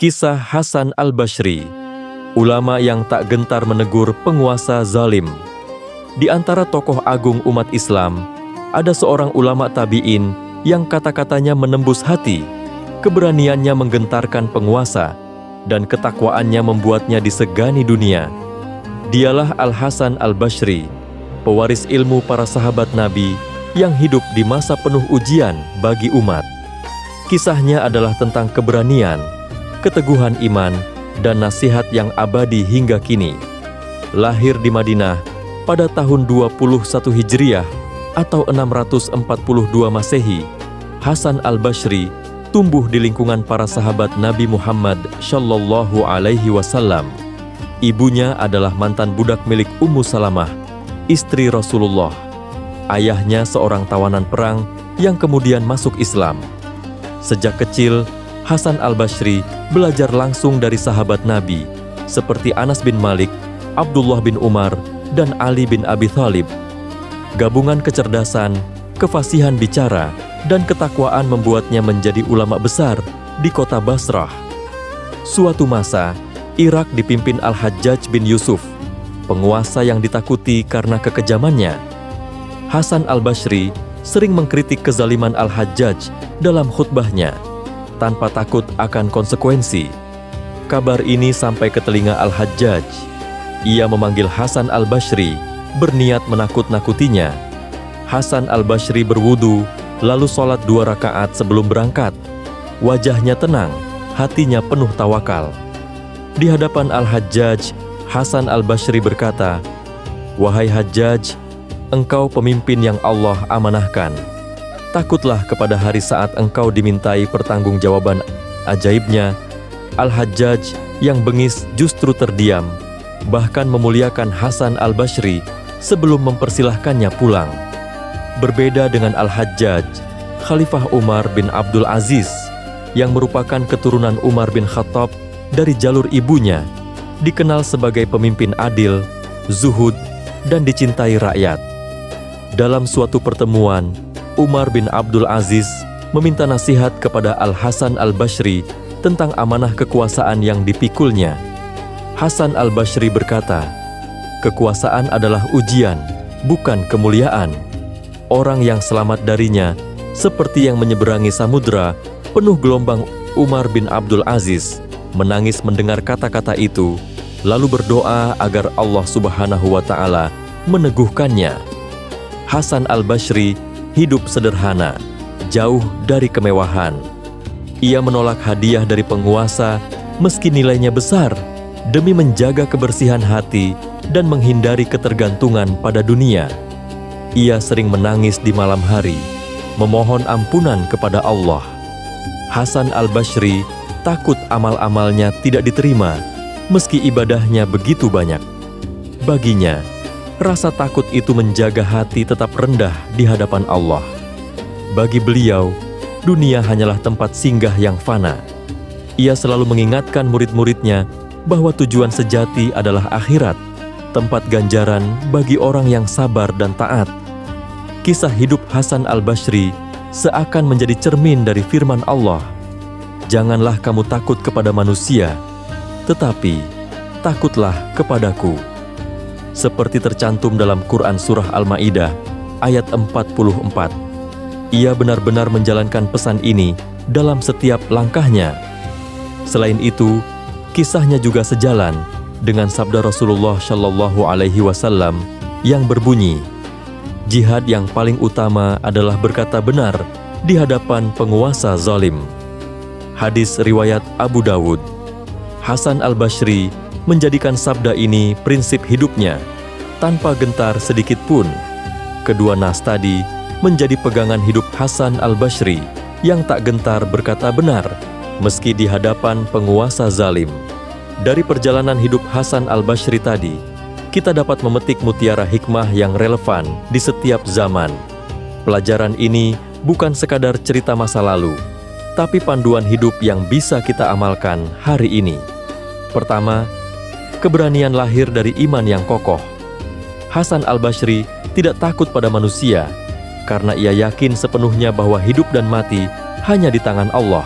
Kisah Hasan al-Bashri, ulama yang tak gentar menegur penguasa zalim. Di antara tokoh agung umat Islam, ada seorang ulama tabi'in yang kata-katanya menembus hati, keberaniannya menggentarkan penguasa, dan ketakwaannya membuatnya disegani dunia. Dialah Al-Hasan al-Bashri, pewaris ilmu para sahabat Nabi yang hidup di masa penuh ujian bagi umat. Kisahnya adalah tentang keberanian, keteguhan iman, dan nasihat yang abadi hingga kini. Lahir di Madinah pada tahun 21 Hijriah atau 642 Masehi, Hasan al-Bashri tumbuh di lingkungan para sahabat Nabi Muhammad Shallallahu Alaihi Wasallam. Ibunya adalah mantan budak milik Ummu Salamah, istri Rasulullah. Ayahnya seorang tawanan perang yang kemudian masuk Islam. Sejak kecil, Hasan al-Bashri belajar langsung dari sahabat Nabi seperti Anas bin Malik, Abdullah bin Umar, dan Ali bin Abi Thalib. Gabungan kecerdasan, kefasihan bicara, dan ketakwaan membuatnya menjadi ulama besar di kota Basrah. Suatu masa, Irak dipimpin Al-Hajjaj bin Yusuf, penguasa yang ditakuti karena kekejamannya. Hasan al-Bashri sering mengkritik kezaliman Al-Hajjaj dalam khutbahnya, tanpa takut akan konsekuensi. Kabar ini sampai ke telinga Al-Hajjaj. Ia memanggil Hasan al-Bashri, berniat menakut-nakutinya. Hasan al-Bashri berwudu, lalu sholat 2 rakaat sebelum berangkat. Wajahnya tenang, hatinya penuh tawakal. Di hadapan Al-Hajjaj, Hasan al-Bashri berkata, "Wahai Hajjaj, engkau pemimpin yang Allah amanahkan. Takutlah kepada hari saat engkau dimintai pertanggungjawaban." Ajaibnya, Al-Hajjaj yang bengis justru terdiam, bahkan memuliakan Hasan al-Bashri sebelum mempersilahkannya pulang. Berbeda dengan Al-Hajjaj, Khalifah Umar bin Abdul Aziz, yang merupakan keturunan Umar bin Khattab dari jalur ibunya, dikenal sebagai pemimpin adil, zuhud, dan dicintai rakyat. Dalam suatu pertemuan, Umar bin Abdul Aziz meminta nasihat kepada Al-Hasan al-Bashri tentang amanah kekuasaan yang dipikulnya. Hasan al-Bashri berkata, "Kekuasaan adalah ujian, bukan kemuliaan. Orang yang selamat darinya seperti yang menyeberangi samudra penuh gelombang." Umar bin Abdul Aziz menangis mendengar kata-kata itu, lalu berdoa agar Allah Subhanahu wa Ta'ala meneguhkannya. Hasan al-Bashri hidup sederhana, jauh dari kemewahan. Ia menolak hadiah dari penguasa meski nilainya besar, demi menjaga kebersihan hati dan menghindari ketergantungan pada dunia. Ia sering menangis di malam hari, memohon ampunan kepada Allah. Hasan al-Bashri takut amal-amalnya tidak diterima, meski ibadahnya begitu banyak. Baginya, rasa takut itu menjaga hati tetap rendah di hadapan Allah. Bagi beliau, dunia hanyalah tempat singgah yang fana. Ia selalu mengingatkan murid-muridnya bahwa tujuan sejati adalah akhirat, tempat ganjaran bagi orang yang sabar dan taat. Kisah hidup Hasan al-Bashri seakan menjadi cermin dari firman Allah, "Janganlah kamu takut kepada manusia, tetapi takutlah kepadaku." Seperti tercantum dalam Quran Surah Al-Ma'idah ayat 44. Ia benar-benar menjalankan pesan ini dalam setiap langkahnya. Selain itu, kisahnya juga sejalan dengan sabda Rasulullah Shallallahu Alaihi Wasallam yang berbunyi, "Jihad yang paling utama adalah berkata benar di hadapan penguasa zalim." Hadis riwayat Abu Dawud. Hasan al-Bashri menjadikan sabda ini prinsip hidupnya, tanpa gentar sedikit pun. Kedua nas tadi menjadi pegangan hidup Hasan al-Bashri yang tak gentar berkata benar, meski di hadapan penguasa zalim. Dari perjalanan hidup Hasan al-Bashri tadi, kita dapat memetik mutiara hikmah yang relevan di setiap zaman. Pelajaran ini bukan sekadar cerita masa lalu, tapi panduan hidup yang bisa kita amalkan hari ini. Pertama, keberanian lahir dari iman yang kokoh. Hasan al-Bashri tidak takut pada manusia, karena ia yakin sepenuhnya bahwa hidup dan mati hanya di tangan Allah.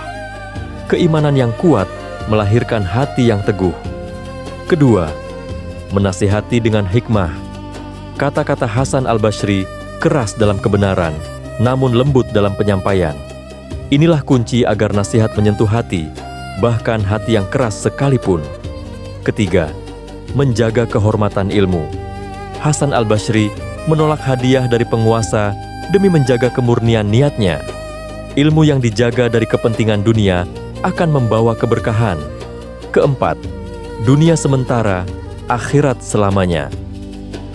Keimanan yang kuat melahirkan hati yang teguh. Kedua, menasihati dengan hikmah. Kata-kata Hasan al-Bashri keras dalam kebenaran, namun lembut dalam penyampaian. Inilah kunci agar nasihat menyentuh hati, bahkan hati yang keras sekalipun. Ketiga, menjaga kehormatan ilmu. Hasan al-Bashri menolak hadiah dari penguasa demi menjaga kemurnian niatnya. Ilmu yang dijaga dari kepentingan dunia akan membawa keberkahan. Keempat, dunia sementara, akhirat selamanya.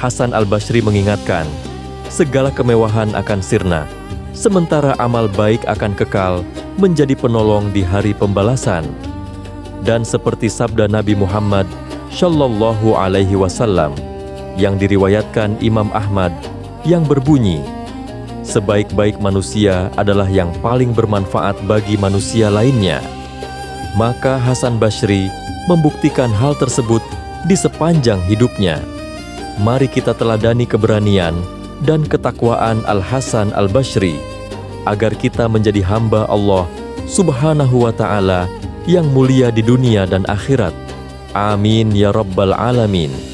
Hasan al-Bashri mengingatkan, segala kemewahan akan sirna, sementara amal baik akan kekal menjadi penolong di hari pembalasan. Dan seperti sabda Nabi Muhammad Shallallahu Alaihi Wasallam yang diriwayatkan Imam Ahmad yang berbunyi, sebaik-baik manusia adalah yang paling bermanfaat bagi manusia lainnya. Maka Hasan Bashri membuktikan hal tersebut di sepanjang hidupnya. Mari kita teladani keberanian dan ketakwaan Al-Hasan al-Bashri, agar kita menjadi hamba Allah Subhanahu wa Ta'ala yang mulia di dunia dan akhirat. Amin ya Rabbal Alamin.